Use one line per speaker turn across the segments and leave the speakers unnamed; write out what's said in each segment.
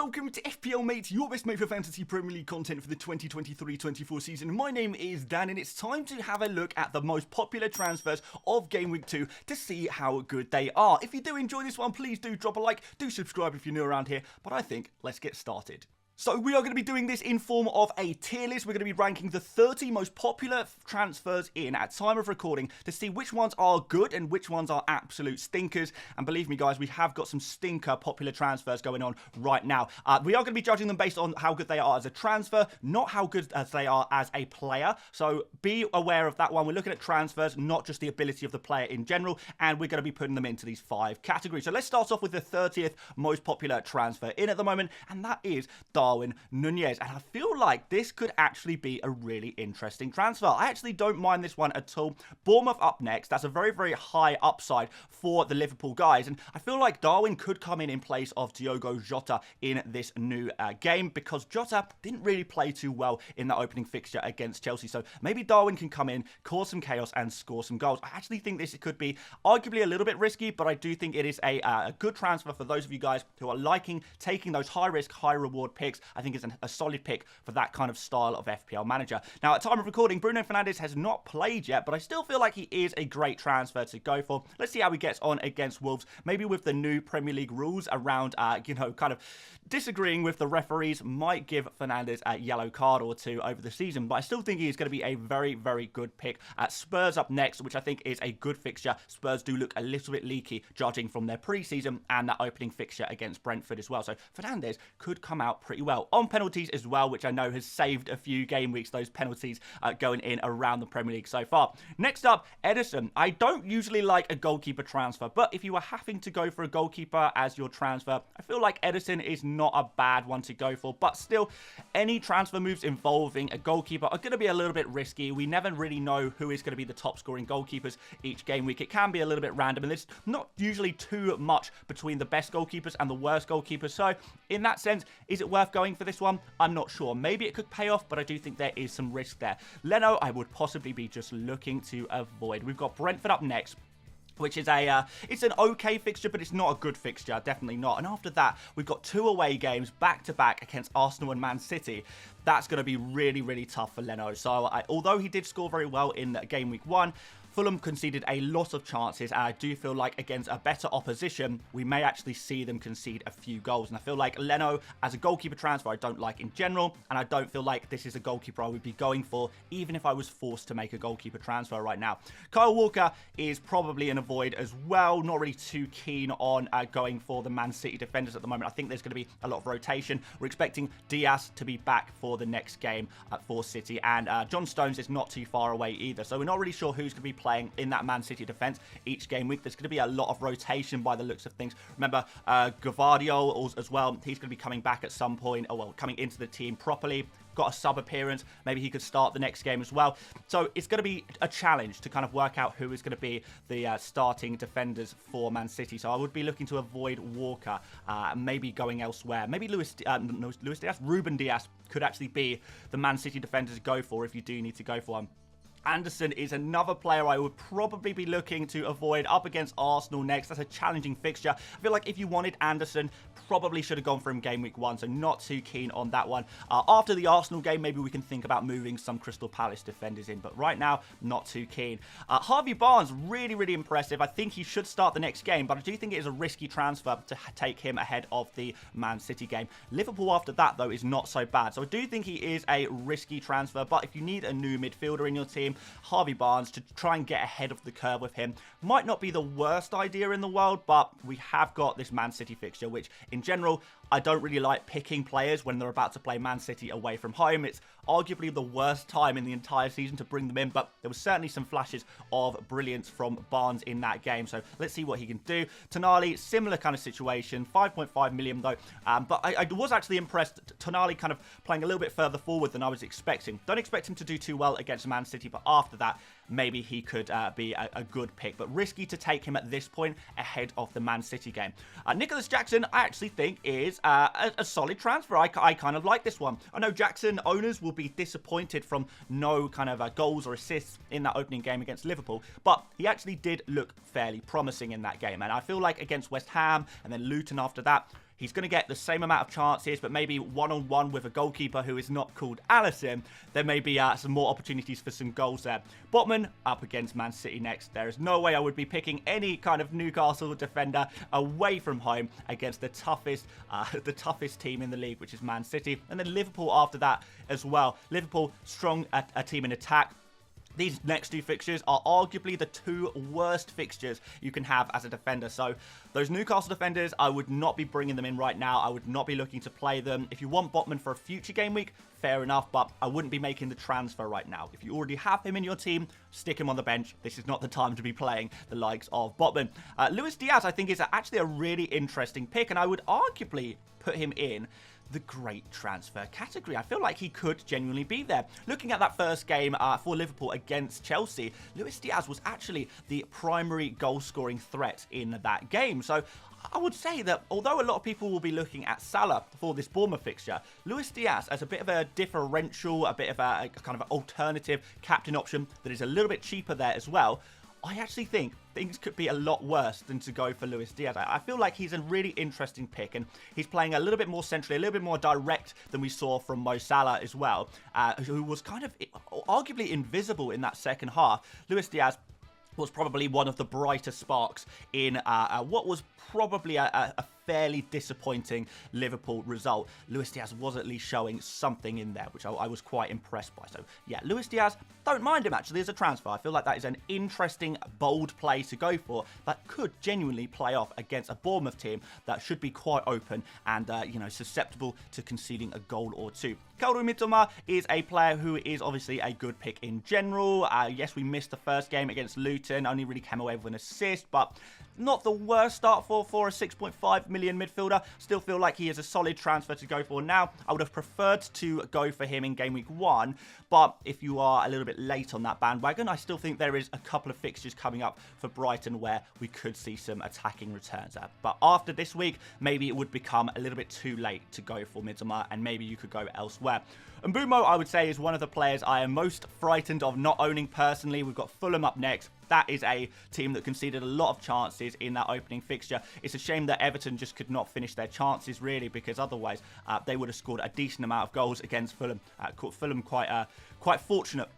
welcome to FPL Mate, your best mate for fantasy Premier League content for the 2023-24 season. My name is Dan and it's time to have a look at the most popular transfers of Game Week 2 to see how good they are. If you do enjoy this one, please do drop a like, do subscribe if you're new around here, but I think let's get started. So we are going to be doing this in form of a tier list. We're going to be ranking the 30 most popular transfers at time of recording to see which ones are good and which ones are absolute stinkers. And believe me guys, we have got some stinker popular transfers going on right now. We are going to be judging them based on how good they are as a transfer, not how good as they are as a player. So be aware of that one. We're looking at transfers, not just the ability of the player in general. And we're going to be putting them into these 5 categories. So let's start off with the 30th most popular transfer in at the moment. And that is Darwin Núñez, and I feel like this could actually be a really interesting transfer. I actually don't mind this one at all. Bournemouth up next. That's a very, very high upside for the Liverpool guys, and I feel like Darwin could come in place of Diogo Jota in this new game because Jota didn't really play too well in the opening fixture against Chelsea, so maybe Darwin can come in, cause some chaos, and score some goals. I actually think this could be arguably a little bit risky, but I do think it is a good transfer for those of you guys who are liking taking those high-risk, high-reward picks. I think it's a solid pick for that kind of style of FPL manager. Now, at time of recording, Bruno Fernandes has not played yet, but I still feel like he is a great transfer to go for. Let's see how he gets on against Wolves. Maybe with the new Premier League rules around, kind of disagreeing with the referees might give Fernandes a yellow card or two over the season, but I still think he's going to be a very, very good pick. Spurs up next, which I think is a good fixture. Spurs do look a little bit leaky, judging from their pre-season and that opening fixture against Brentford as well. So Fernandes could come out pretty well. On penalties as well, which I know has saved a few game weeks, those penalties going in around the Premier League so far. Next up, Ederson. I don't usually like a goalkeeper transfer, but if you were having to go for a goalkeeper as your transfer, I feel like Ederson is not a bad one to go for, but still, any transfer moves involving a goalkeeper are going to be a little bit risky. We never really know who is going to be the top scoring goalkeepers each game week. It can be a little bit random, and there's not usually too much between the best goalkeepers and the worst goalkeepers, so in that sense, is it worth going for this one? I'm not sure. Maybe it could pay off, but I do think there is some risk there. Leno, I would possibly be just looking to avoid. We've got Brentford up next, which is it's an okay fixture, but it's not a good fixture, definitely not. And after that, we've got 2 away games back-to-back against Arsenal and Man City. That's going to be really, really tough for Leno. So although he did score very well in game week 1, Fulham conceded a lot of chances, and I do feel like against a better opposition, we may actually see them concede a few goals. And I feel like Leno, as a goalkeeper transfer, I don't like in general, and I don't feel like this is a goalkeeper I would be going for, even if I was forced to make a goalkeeper transfer right now. Kyle Walker is probably an avoid as well. Not really too keen on going for the Man City defenders at the moment. I think there's going to be a lot of rotation. We're expecting Diaz to be back for the next game for City, and John Stones is not too far away either. So we're not really sure who's going to be playing in that Man City defense each game week. There's going to be a lot of rotation by the looks of things. Remember, Gavardio as well, he's going to be coming back at some point, coming into the team properly. Got a sub appearance. Maybe he could start the next game as well. So it's going to be a challenge to kind of work out who is going to be the starting defenders for Man City. So I would be looking to avoid Walker, maybe going elsewhere. Maybe Luis Diaz, Ruben Diaz could actually be the Man City defenders to go for if you do need to go for one. Anderson is another player I would probably be looking to avoid up against Arsenal next. That's a challenging fixture. I feel like if you wanted Anderson, probably should have gone for him game week 1, so not too keen on that one. After the Arsenal game, maybe we can think about moving some Crystal Palace defenders in, but right now, not too keen. Harvey Barnes, really, really impressive. I think he should start the next game, but I do think it is a risky transfer to take him ahead of the Man City game. Liverpool after that, though, is not so bad, so I do think he is a risky transfer, but if you need a new midfielder in your team, Harvey Barnes, to try and get ahead of the curve with him might not be the worst idea in the world, but we have got this Man City fixture, which in general, I don't really like picking players when they're about to play Man City away from home. It's arguably the worst time in the entire season to bring them in, but there was certainly some flashes of brilliance from Barnes in that game, so let's see what he can do. Tonali, similar kind of situation, 5.5 million though, but I was actually impressed. Tonali kind of playing a little bit further forward than I was expecting. Don't expect him to do too well against Man City, but after that, maybe he could be a good pick, but risky to take him at this point ahead of the Man City game. Nicholas Jackson, I actually think is a solid transfer. I kind of like this one. I know Jackson owners will be disappointed from no kind of goals or assists in that opening game against Liverpool, but he actually did look fairly promising in that game, and I feel like against West Ham and then Luton after that, he's going to get the same amount of chances, but maybe one-on-one with a goalkeeper who is not called Alisson, there may be some more opportunities for some goals there. Botman up against Man City next. There is no way I would be picking any kind of Newcastle defender away from home against the toughest team in the league, which is Man City. And then Liverpool after that as well. Liverpool, strong a team in attack. These next two fixtures are arguably the two worst fixtures you can have as a defender. So those Newcastle defenders, I would not be bringing them in right now. I would not be looking to play them. If you want Botman for a future game week, fair enough, but I wouldn't be making the transfer right now. If you already have him in your team, stick him on the bench. This is not the time to be playing the likes of Botman. Luis Diaz, I think, is actually a really interesting pick, and I would arguably put him in the great transfer category. I feel like he could genuinely be there. Looking at that first game for Liverpool against Chelsea, Luis Diaz was actually the primary goal-scoring threat in that game. So I would say that although a lot of people will be looking at Salah for this Bournemouth fixture, Luis Diaz as a bit of a differential, a bit of a kind of an alternative captain option that is a little bit cheaper there as well, I actually think things could be a lot worse than to go for Luis Diaz. I feel like he's a really interesting pick, and he's playing a little bit more centrally, a little bit more direct than we saw from Mo Salah as well, who was kind of arguably invisible in that second half. Luis Diaz was probably one of the brighter sparks in what was probably a fairly disappointing Liverpool result. Luis Diaz was at least showing something in there, which I was quite impressed by. So yeah, Luis Diaz, don't mind him actually as a transfer. I feel like that is an interesting, bold play to go for that could genuinely play off against a Bournemouth team that should be quite open and susceptible to conceding a goal or two. Kaoru Mitoma is a player who is obviously a good pick in general. Yes, we missed the first game against Luton, only really came away with an assist, but not the worst start for a 6.5 million midfielder. Still feel like he is a solid transfer to go for now. I would have preferred to go for him in game week 1, but if you are a little bit late on that bandwagon, I still think there is a couple of fixtures coming up for Brighton where we could see some attacking returns at. But after this week, maybe it would become a little bit too late to go for Mitoma, and maybe you could go elsewhere. Mbumo, I would say, is one of the players I am most frightened of not owning personally. We've got Fulham up next. That is a team that conceded a lot of chances in that opening fixture. It's a shame that Everton just could not finish their chances, really, because otherwise they would have scored a decent amount of goals against Fulham. Fulham quite fortunate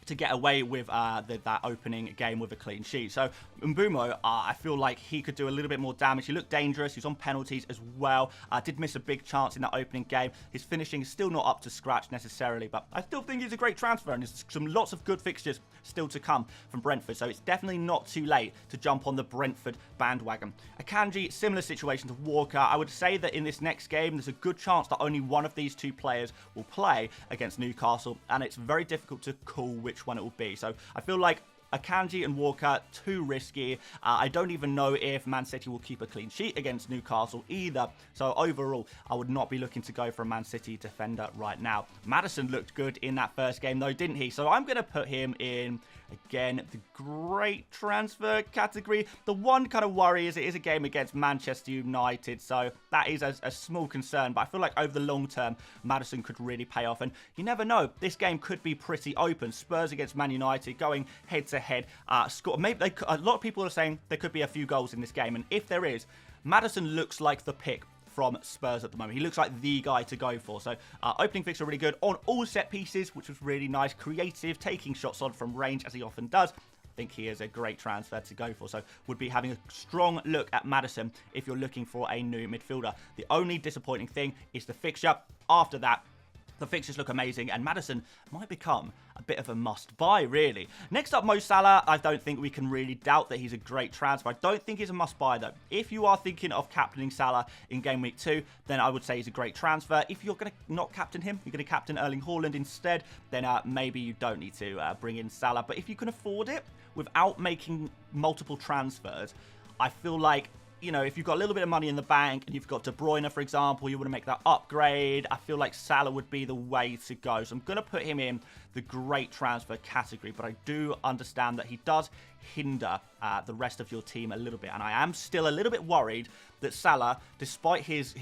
to get away with that opening game with a clean sheet. So Mbumo, I feel like he could do a little bit more damage. He looked dangerous. He's on penalties as well. Did miss a big chance in that opening game. His finishing is still not up to scratch necessarily, but I still think he's a great transfer, and there's lots of good fixtures still to come from Brentford. So it's definitely not too late to jump on the Brentford bandwagon. Akanji, similar situation to Walker. I would say that in this next game, there's a good chance that only one of these two players will play against Newcastle, and it's very difficult to call which one it will be. So I feel like Akanji and Walker, too risky. I don't even know if Man City will keep a clean sheet against Newcastle either. So overall, I would not be looking to go for a Man City defender right now. Maddison looked good in that first game though, didn't he? So I'm going to put him in, again, the great transfer category. The one kind of worry is it is a game against Manchester United, so that is a small concern. But I feel like over the long term, Maddison could really pay off. And you never know, this game could be pretty open. Spurs against Man United going head to head. Maybe a lot of people are saying there could be a few goals in this game, and if there is, Maddison looks like the pick from Spurs at the moment. He looks like the guy to go for. So opening fixture really good on all set pieces, which was really nice. Creative, taking shots on from range as he often does. I think he is a great transfer to go for. So would be having a strong look at Maddison if you're looking for a new midfielder. The only disappointing thing is the fixture. After that, the fixtures look amazing, and Maddison might become a bit of a must-buy, really. Next up, Mo Salah. I don't think we can really doubt that he's a great transfer. I don't think he's a must-buy, though. If you are thinking of captaining Salah in Game Week 2, then I would say he's a great transfer. If you're going to not captain him, you're going to captain Erling Haaland instead, then maybe you don't need to bring in Salah. But if you can afford it without making multiple transfers, I feel like, you know, if you've got a little bit of money in the bank and you've got De Bruyne, for example, you want to make that upgrade, I feel like Salah would be the way to go. So I'm going to put him in the great transfer category, but I do understand that he does hinder the rest of your team a little bit. And I am still a little bit worried that Salah, despite his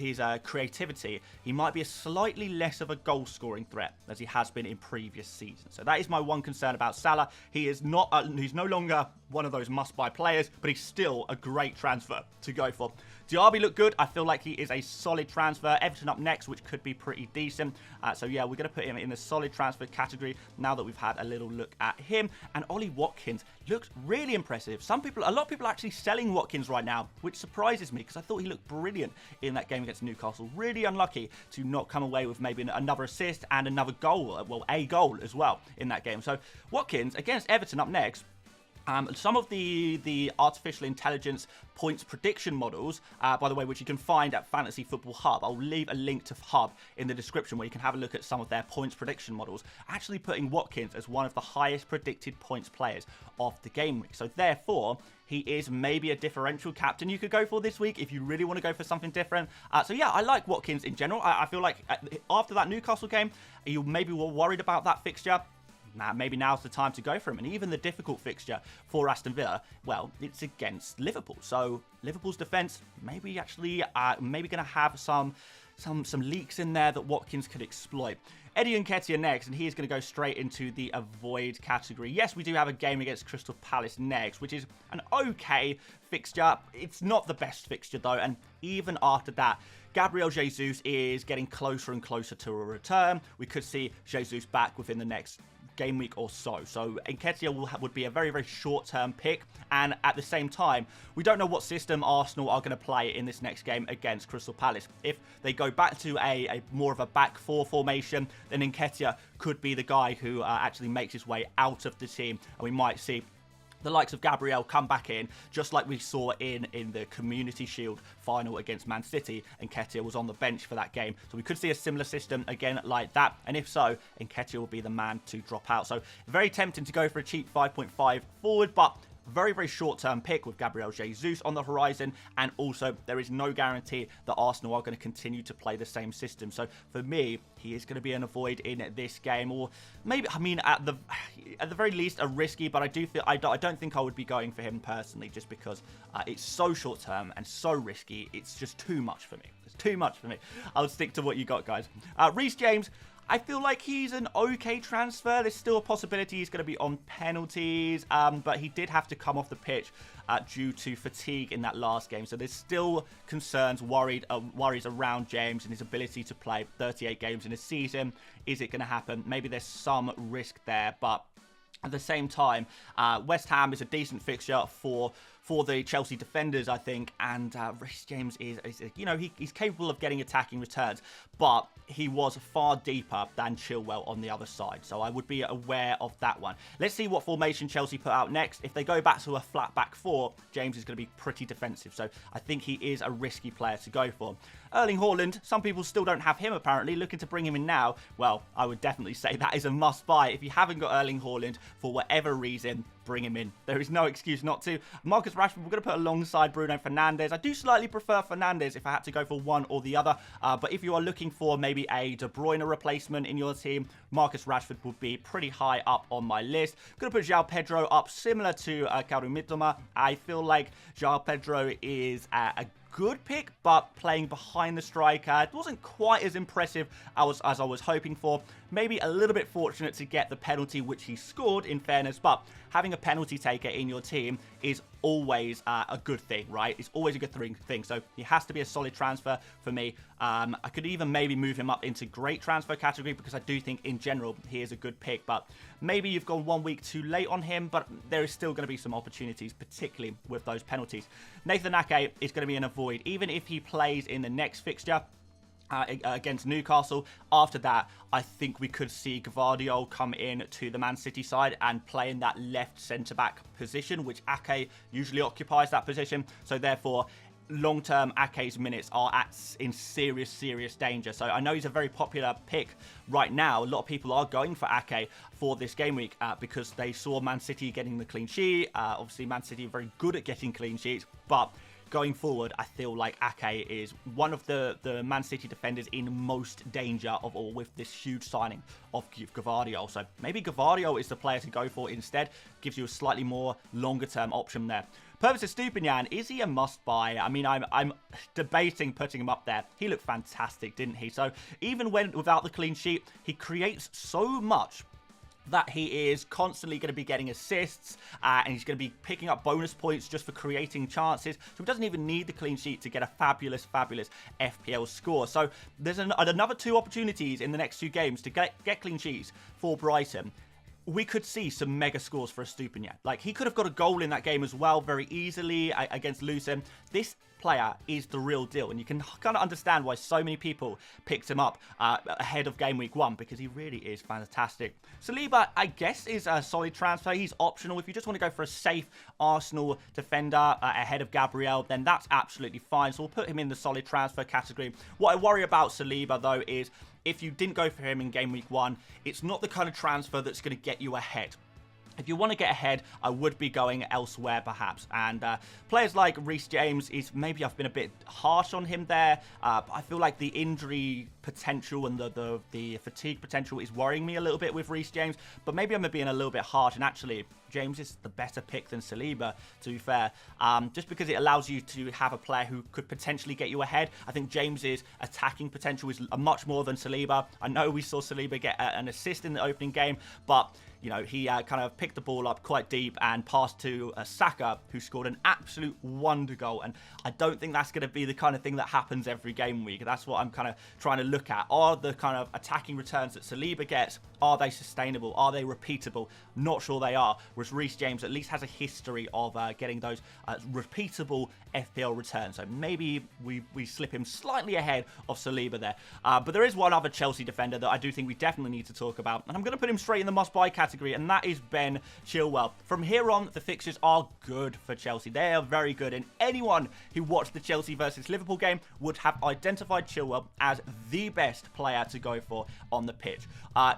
creativity, he might be a slightly less of a goal-scoring threat as he has been in previous seasons. So that is my one concern about Salah. He is not, he's no longer one of those must-buy players, but he's still a great transfer to go for. Diaby looked good. I feel like he is a solid transfer. Everton up next, which could be pretty decent. So yeah, we're going to put him in the solid transfer category now that we've had a little look at him. And Ollie Watkins looks really impressive. A lot of people are actually selling Watkins right now, which surprises me because I thought he looked brilliant in that game against Newcastle. Really unlucky to not come away with maybe another assist and another goal, well, a goal as well in that game. So Watkins against Everton up next. Some of the artificial intelligence points prediction models, by the way, which you can find at Fantasy Football Hub. I'll leave a link to Hub in the description where you can have a look at some of their points prediction models, actually putting Watkins as one of the highest predicted points players of the game week. So therefore, he is maybe a differential captain you could go for this week if you really want to go for something different. So yeah, I like Watkins in general. I feel like after that Newcastle game, you maybe were worried about that fixture. Maybe now's the time to go for him. And even the difficult fixture for Aston Villa, well, it's against Liverpool. So Liverpool's defence maybe actually maybe going to have some leaks in there that Watkins could exploit. Eddie Nketiah next, and he's going to go straight into the avoid category. Yes, we do have a game against Crystal Palace next, which is an okay fixture. It's not the best fixture, though, and even after that, Gabriel Jesus is getting closer and closer to a return. We could see Jesus back within the next game week or so. So Nketiah would be a very, very short-term pick. And at the same time, we don't know what system Arsenal are going to play in this next game against Crystal Palace. If they go back to a more of a back four formation, then Nketiah could be the guy who actually makes his way out of the team. And we might see the likes of Gabriel come back in, just like we saw in the Community Shield final against Man City. Nketiah was on the bench for that game. So we could see a similar system again like that. And if so, Nketiah will be the man to drop out. So very tempting to go for a cheap 5.5 forward, but very, very short-term pick with Gabriel Jesus on the horizon. And also, there is no guarantee that Arsenal are going to continue to play the same system. So for me, he is going to be an avoid in this game. Or maybe, I mean, at the very least, a risky. But I don't think I would be going for him personally, just because it's so short-term and so risky. It's just too much for me. It's too much for me. I'll stick to what you got, guys. Reece James, I feel like he's an okay transfer. There's still a possibility he's going to be on penalties, but he did have to come off the pitch due to fatigue in that last game. So there's still concerns, worries around James and his ability to play 38 games in a season. Is it going to happen? Maybe there's some risk there, but at the same time, West Ham is a decent fixture for the Chelsea defenders, I think, and Reece James is you know, he's capable of getting attacking returns, but he was far deeper than Chilwell on the other side, so I would be aware of that one. Let's see what formation Chelsea put out next. If they go back to a flat back four, James is going to be pretty defensive, so I think he is a risky player to go for. Erling Haaland, some people still don't have him apparently, looking to bring him in now. Well, I would definitely say that is a must buy. If you haven't got Erling Haaland for whatever reason, bring him in. There is no excuse not to. Marcus Rashford, we're going to put alongside Bruno Fernandes. I do slightly prefer Fernandes if I had to go for one or the other. But if you are looking for maybe a De Bruyne replacement in your team, Marcus Rashford would be pretty high up on my list. I'm going to put João Pedro up similar to Kaoru Mitoma. I feel like João Pedro is a good pick, but playing behind the striker, it wasn't quite as impressive as I was hoping for. Maybe a little bit fortunate to get the penalty which he scored, in fairness, but having a penalty taker in your team is always a good thing, right? It's always a good thing. So he has to be a solid transfer for me. I could even maybe move him up into great transfer category because I do think in general he is a good pick, but maybe you've gone 1 week too late on him, but there is still going to be some opportunities, particularly with those penalties. Nathan Ake is going to be an avoid, even if he plays in the next fixture against Newcastle. After that, I think we could see Gvardiol come in to the Man City side and play in that left centre-back position, which Ake usually occupies that position. So therefore, long-term Ake's minutes are in serious danger. So I know he's a very popular pick right now. A lot of people are going for Ake for this game week because they saw Man City getting the clean sheet. Obviously, Man City are very good at getting clean sheets, but going forward, I feel like Ake is one of the Man City defenders in most danger of all with this huge signing of Gavardio. So maybe Gavardio is the player to go for instead. Gives you a slightly more longer-term option there. Purpose of Stupinian, is he a must-buy? I mean, I'm debating putting him up there. He looked fantastic, didn't he? So even without the clean sheet, he creates so much that he is constantly going to be getting assists and he's going to be picking up bonus points just for creating chances. So he doesn't even need the clean sheet to get a fabulous FPL score. So there's another 2 opportunities in the next 2 games to get clean sheets for Brighton. We could see some mega scores for a Stupinian. Like, he could have got a goal in that game as well very easily against Lucerne. This player is the real deal, and you can kind of understand why so many people picked him up ahead of game week 1, because he really is fantastic. Saliba, I guess, is a solid transfer. He's optional. If you just want to go for a safe Arsenal defender ahead of Gabriel, then that's absolutely fine. So we'll put him in the solid transfer category. What I worry about Saliba, though, is if you didn't go for him in game week 1, it's not the kind of transfer that's going to get you ahead. If you want to get ahead, I would be going elsewhere perhaps. And players like Reece James, maybe I've been a bit harsh on him there. I feel like the injury potential and the fatigue potential is worrying me a little bit with Reece James. But maybe I'm being a little bit harsh. And actually, James is the better pick than Saliba, to be fair. Just because it allows you to have a player who could potentially get you ahead. I think James's attacking potential is much more than Saliba. I know we saw Saliba get an assist in the opening game, but you know, he kind of picked the ball up quite deep and passed to Saka, who scored an absolute wonder goal. And I don't think that's going to be the kind of thing that happens every game week. That's what I'm kind of trying to look at. Are the kind of attacking returns that Saliba gets, are they sustainable? Are they repeatable? Not sure they are. Whereas Reece James at least has a history of getting those repeatable FPL returns. So maybe we slip him slightly ahead of Saliba there. But there is one other Chelsea defender that I do think we definitely need to talk about. And I'm going to put him straight in the must-buy category, and that is Ben Chilwell. From here on, the fixtures are good for Chelsea. They are very good, and anyone who watched the Chelsea versus Liverpool game would have identified Chilwell as the best player to go for on the pitch.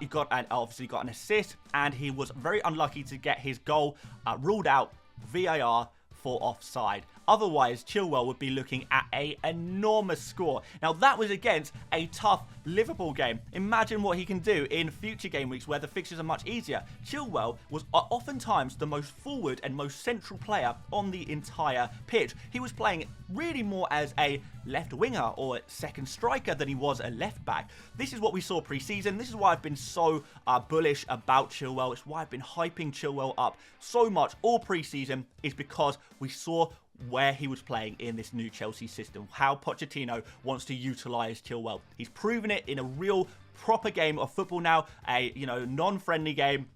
He obviously got an assist, and he was very unlucky to get his goal ruled out VAR for offside. Otherwise, Chilwell would be looking at an enormous score. Now, that was against a tough Liverpool game. Imagine what he can do in future game weeks where the fixtures are much easier. Chilwell was oftentimes the most forward and most central player on the entire pitch. He was playing really more as a left winger or second striker than he was a left back. This is what we saw pre-season. This is why I've been so bullish about Chilwell. It's why I've been hyping Chilwell up so much all pre-season, is because we saw where he was playing in this new Chelsea system, how Pochettino wants to utilise Chilwell. He's proven it in a real proper game of football now, a non-friendly game.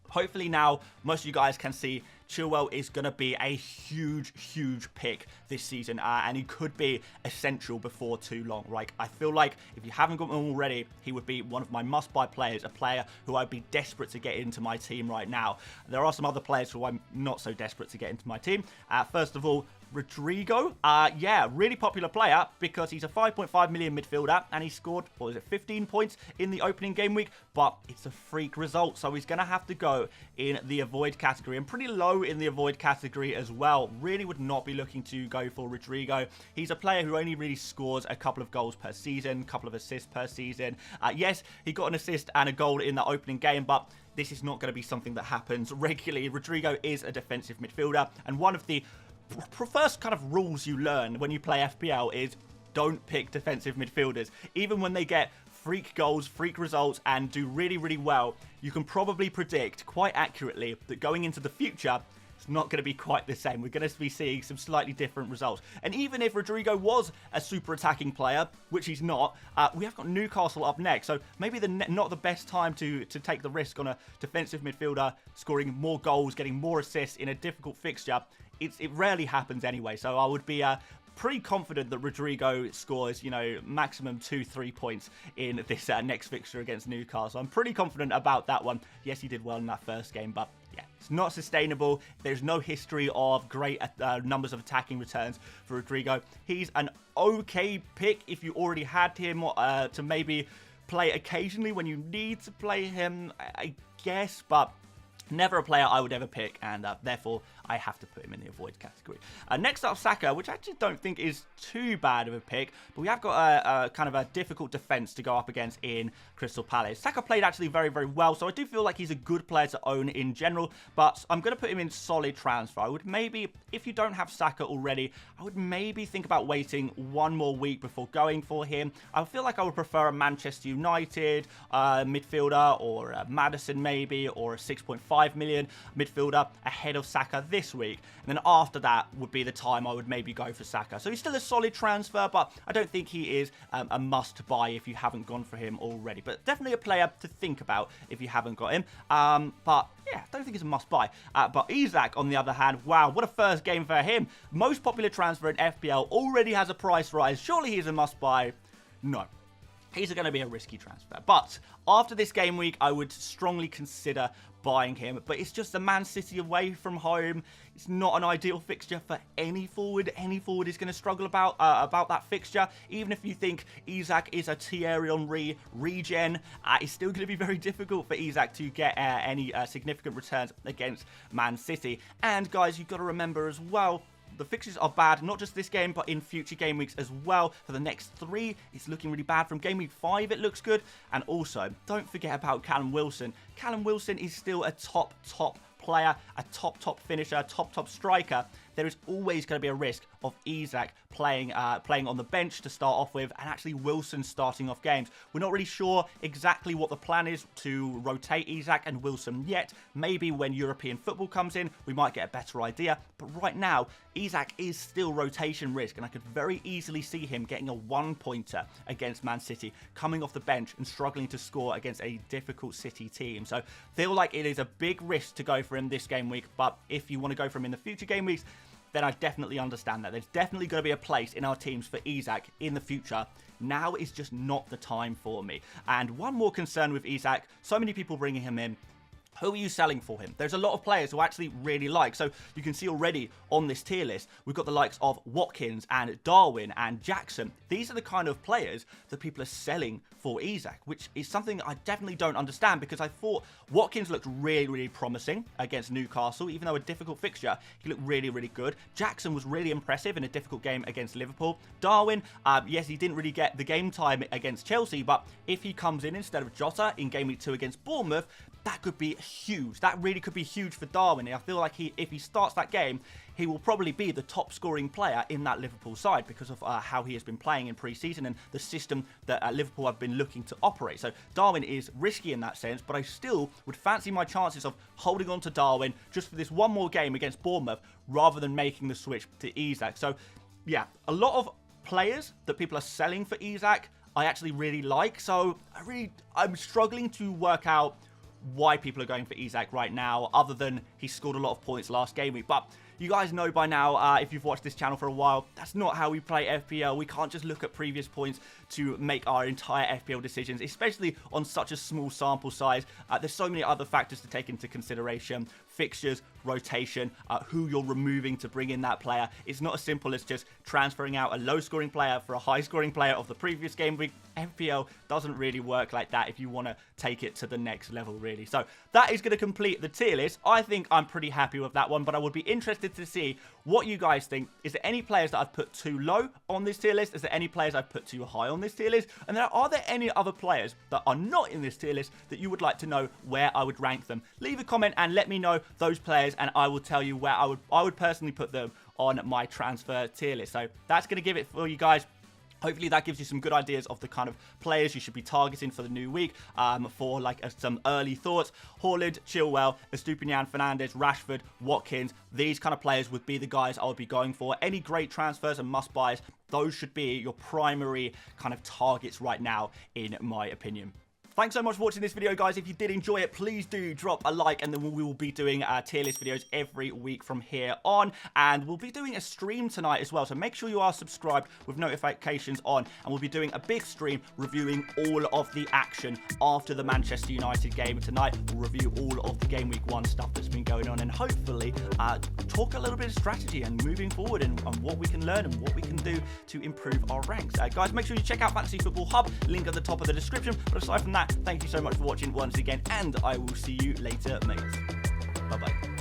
Hopefully now most of you guys can see Chilwell is going to be a huge pick this season, and he could be essential before too long. Right? I feel like if you haven't got him already, he would be one of my must-buy players, a player who I'd be desperate to get into my team right now. There are some other players who I'm not so desperate to get into my team. First of all, Rodrigo, really popular player because he's a 5.5 million midfielder and he scored, 15 points in the opening game week, but it's a freak result, so he's going to have to go in the avoid category, and pretty low in the avoid category as well. Really would not be looking to go for Rodrigo. He's a player who only really scores a couple of goals per season, a couple of assists per season. Yes, he got an assist and a goal in the opening game, but this is not going to be something that happens regularly. Rodrigo is a defensive midfielder, and one of the first kind of rules you learn when you play FPL is don't pick defensive midfielders. Even when they get freak goals, freak results, and do really well, you can probably predict quite accurately that going into the future, it's not going to be quite the same. We're going to be seeing some slightly different results. And even if Rodrigo was a super attacking player, which he's not, we have got Newcastle up next. So maybe not the best time to take the risk on a defensive midfielder scoring more goals, getting more assists in a difficult fixture. It rarely happens anyway. So I would be pretty confident that Rodrigo scores, maximum 2-3 points in this next fixture against Newcastle. I'm pretty confident about that one. Yes, he did well in that first game, but yeah, it's not sustainable. There's no history of great numbers of attacking returns for Rodrigo. He's an okay pick if you already had him to maybe play occasionally when you need to play him, I guess, but never a player I would ever pick, and therefore I have to put him in the avoid category. Next up, Saka, which I actually don't think is too bad of a pick, but we have got a kind of a difficult defense to go up against in Crystal Palace. Saka played actually very, very well, so I do feel like he's a good player to own in general, but I'm going to put him in solid transfer. I would maybe, if you don't have Saka already, I would maybe think about waiting one more week before going for him. I feel like I would prefer a Manchester United midfielder, or a Maddison maybe, or a 6.5 million midfielder ahead of Saka this week. And then after that would be the time I would maybe go for Saka. So he's still a solid transfer, but I don't think he is a must-buy if you haven't gone for him already. But definitely a player to think about if you haven't got him. But yeah, I don't think he's a must-buy. But Isak, on the other hand, wow, what a first game for him. Most popular transfer in FPL, already has a price rise. Surely he's a must-buy. No. He's going to be a risky transfer. But after this game week, I would strongly consider buying him. But it's just a Man City away from home. It's not an ideal fixture for any forward. Any forward is going to struggle about that fixture. Even if you think Isak is a Thierry Henry regen, it's still going to be very difficult for Isak to get any significant returns against Man City. And guys, you've got to remember as well, the fixtures are bad, not just this game, but in future game weeks as well. For the next 3, it's looking really bad. From game week 5, it looks good. And also, don't forget about Callum Wilson. Callum Wilson is still a top player, a top finisher, top striker. There is always going to be a risk of Isak playing on the bench to start off with, and actually Wilson starting off games. We're not really sure exactly what the plan is to rotate Isak and Wilson yet. Maybe when European football comes in, we might get a better idea. But right now, Isak is still rotation risk, and I could very easily see him getting a 1-pointer against Man City, coming off the bench and struggling to score against a difficult City team. So feel like it is a big risk to go for him this game week, but if you want to go for him in the future game weeks, then I definitely understand that. There's definitely going to be a place in our teams for Isak in the future. Now is just not the time for me. And one more concern with Isak, so many people bringing him in. Who are you selling for him? There's a lot of players who I actually really like. So you can see already on this tier list, we've got the likes of Watkins and Darwin and Jackson. These are the kind of players that people are selling for Isak, which is something I definitely don't understand, because I thought Watkins looked really promising against Newcastle. Even though a difficult fixture, he looked really good. Jackson was really impressive in a difficult game against Liverpool. Darwin, yes, he didn't really get the game time against Chelsea, but if he comes in instead of Jota in game week 2 against Bournemouth, that could be huge. That really could be huge for Darwin. I feel like if he starts that game, he will probably be the top scoring player in that Liverpool side because of how he has been playing in pre-season and the system that Liverpool have been looking to operate. So Darwin is risky in that sense, but I still would fancy my chances of holding on to Darwin just for this one more game against Bournemouth rather than making the switch to Isak. So yeah, a lot of players that people are selling for Isak I actually really like. So I'm struggling to work out why people are going for Isak right now, other than he scored a lot of points last game week. But you guys know by now, if you've watched this channel for a while, that's not how we play FPL. We can't just look at previous points to make our entire FPL decisions, especially on such a small sample size. There's so many other factors to take into consideration. Fixtures, rotation, who you're removing to bring in that player. It's not as simple as just transferring out a low-scoring player for a high-scoring player of the previous game week. FPL doesn't really work like that if you want to take it to the next level, really. So that is going to complete the tier list. I think I'm pretty happy with that one, but I would be interested to see what you guys think. Is there any players that I've put too low on this tier list? Is there any players I've put too high on this tier list? And are there any other players that are not in this tier list that you would like to know where I would rank them? Leave a comment and let me know those players, and I will tell you where I would personally put them on my transfer tier list. So that's going to give it for you guys. Hopefully that gives you some good ideas of the kind of players you should be targeting for the new week, for like some early thoughts. Haaland, Chilwell, Estupinian, Fernandes, Rashford, Watkins, these kind of players would be the guys I would be going for. Any great transfers and must-buys, those should be your primary kind of targets right now, in my opinion. Thanks so much for watching this video, guys. If you did enjoy it, please do drop a like, and then we will be doing tier list videos every week from here on. And we'll be doing a stream tonight as well, so make sure you are subscribed with notifications on. And we'll be doing a big stream reviewing all of the action after the Manchester United game tonight. We'll review all of the Game Week 1 stuff that's been going on, and hopefully talk a little bit of strategy and moving forward, and what we can learn and what we can do to improve our ranks. Guys, make sure you check out Fantasy Football Hub, link at the top of the description. But aside from that, thank you so much for watching once again, and I will see you later, mates. Bye-bye.